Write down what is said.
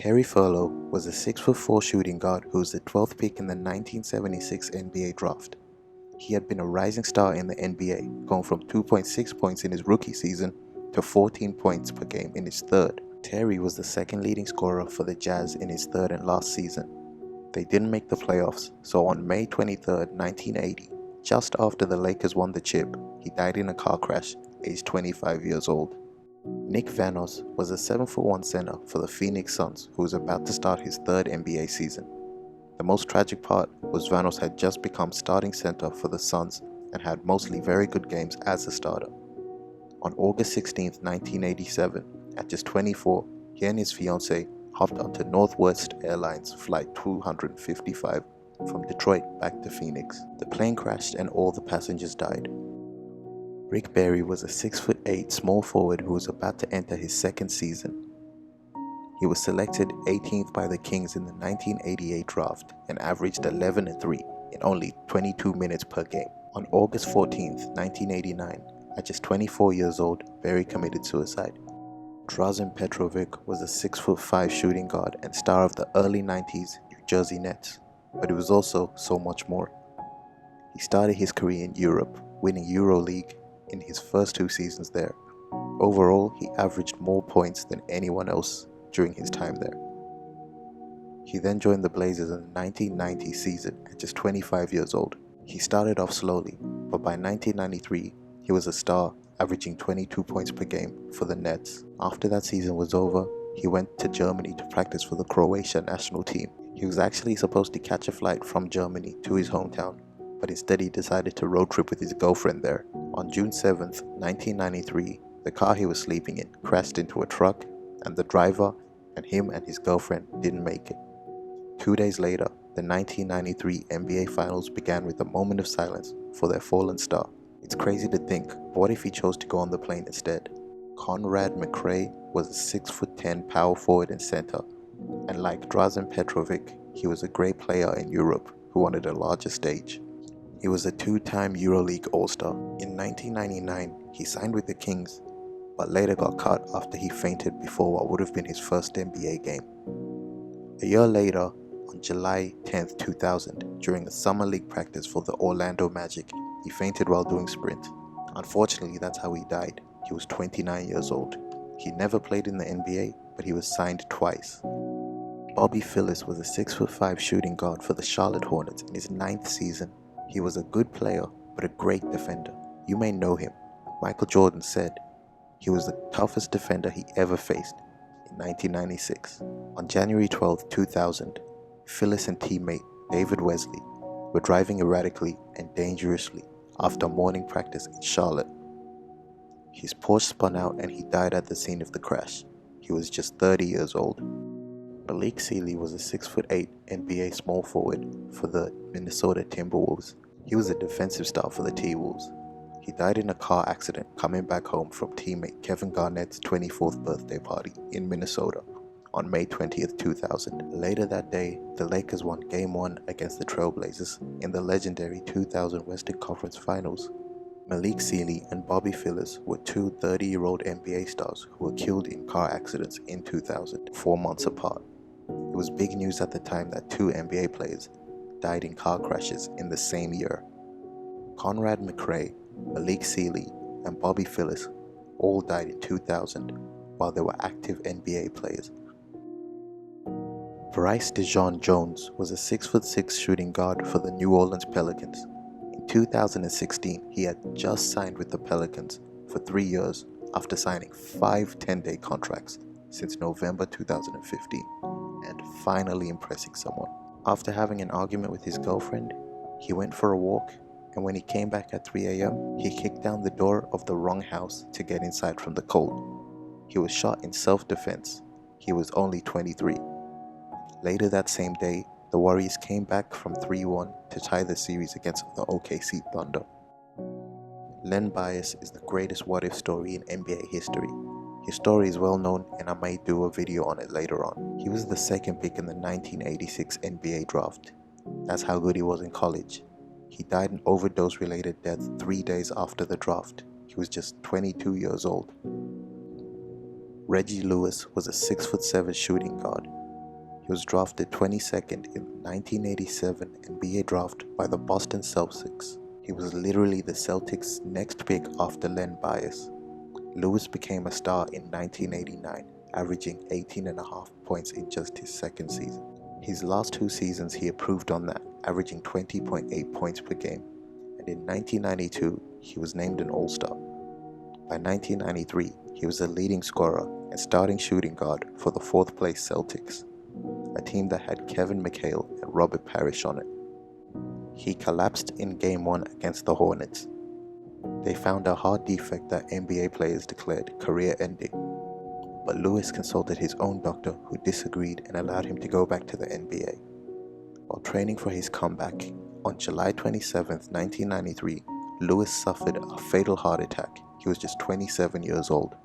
Terry Furlow was a 6'4" shooting guard who was the 12th pick in the 1976 NBA draft. He had been a rising star in the NBA, going from 2.6 points in his rookie season to 14 points per game in his third. Terry was the second leading scorer for the Jazz in his third and last season. They didn't make the playoffs, so on May 23, 1980, just after the Lakers won the chip, he died in a car crash, aged 25 years old. Nick VANOS was a 7'1" center for the Phoenix Suns who was about to start his third NBA season. The most tragic part was VANOS had just become starting center for the Suns and had mostly very good games as a starter. On August 16, 1987, at just 24, he and his fiancée hopped onto Northwest Airlines Flight 255 from Detroit back to Phoenix. The plane crashed and all the passengers died. Rick Barry was a 6'8" small forward who was about to enter his second season. He was selected 18th by the Kings in the 1988 draft and averaged 11-3 in only 22 minutes per game. On August 14, 1989, at just 24 years old, Barry committed suicide. DRAZEN Petrovic was a 6'5" shooting guard and star of the early 90s New Jersey Nets, but he was also so much more. He started his career in Europe, winning EuroLeague in his first 2 seasons there. Overall, he averaged more points than anyone else during his time there. He then joined the Blazers in the 1990 season at just 25 years old. He started off slowly, but by 1993, he was a star, averaging 22 points per game for the Nets. After that season was over, he went to Germany to practice for the Croatia national team. He was actually supposed to catch a flight from Germany to his hometown, but instead he decided to road trip with his girlfriend there. On June 7, 1993, the car he was sleeping in crashed into a truck, and the driver and him and his girlfriend didn't make it. 2 days later, the 1993 NBA Finals began with a moment of silence for their fallen star. It's crazy to think, but what if he chose to go on the plane instead? CONRAD MCRAE was a 6'10" power forward and center, and like DRAZEN Petrovic, he was a great player in Europe who wanted a larger stage. He was a 2-time EuroLeague All-Star. In 1999, he signed with the Kings, but later got cut after he fainted before what would have been his first NBA game. A year later, on July 10, 2000, during a summer league practice for the Orlando Magic, he fainted while doing sprint. Unfortunately, that's how he died. He was 29 years old. He never played in the NBA, but he was signed twice. Bobby Phillips was a 6'5" shooting guard for the Charlotte Hornets in his 9th season. He was a good player, but a great defender. You may know him. Michael Jordan said he was the toughest defender he ever faced in 1996. On January 12, 2000, Phillips and teammate David Wesley were driving erratically and dangerously after morning practice in Charlotte. His Porsche spun out and he died at the scene of the crash. He was just 30 years old. Malik Sealy was a 6'8" NBA small forward for the Minnesota Timberwolves. He was a defensive star for the T-Wolves. He died in a car accident coming back home from teammate Kevin Garnett's 24th birthday party in Minnesota on May 20, 2000. Later that day, the Lakers won Game 1 against the Trailblazers in the legendary 2000 Western Conference Finals. Malik Sealy and Bobby Phillips were 2 30-year-old NBA stars who were killed in car accidents in 2000, 4 months apart. It was big news at the time that 2 NBA players died in car crashes in the same year. CONRAD MCRAE, Malik Sealy, and Bobby Phillips all died in 2000 while they were active NBA players. Bryce DeJean Jones was a 6'6" shooting guard for the New Orleans Pelicans. In 2016, he had just signed with the Pelicans for 3 years after signing 5 10-day contracts since November 2015 and finally impressing someone. After having an argument with his girlfriend, he went for a walk, and when he came back at 3 a.m., he kicked down the door of the wrong house to get inside from the cold. He was shot in self-defense. He was only 23. Later that same day, the Warriors came back from 3-1 to tie the series against the OKC Thunder. Len Bias is the greatest what-if story in NBA history. His story is well known and I may do a video on it later on. He was the 2nd pick in the 1986 NBA draft. That's how good he was in college. He died an overdose-related death 3 days after the draft. He was just 22 years old. Reggie Lewis was a 6'7" shooting guard He was drafted 22nd in the 1987 NBA draft by the Boston Celtics. He was literally the Celtics' next pick after Len Bias. Lewis became a star in 1989, averaging 18.5 points in just his second season. His last 2 seasons he improved on that, averaging 20.8 points per game, and in 1992 he was named an All-Star. By 1993 he was the leading scorer and starting shooting guard for the 4th place Celtics, a team that had Kevin McHale and Robert Parrish on it. He collapsed in Game 1 against the Hornets. They found a heart defect that NBA players declared career-ending, but Lewis consulted his own doctor who disagreed and allowed him to go back to the NBA. While training for his comeback, on July 27, 1993, Lewis suffered a fatal heart attack. He was just 27 years old.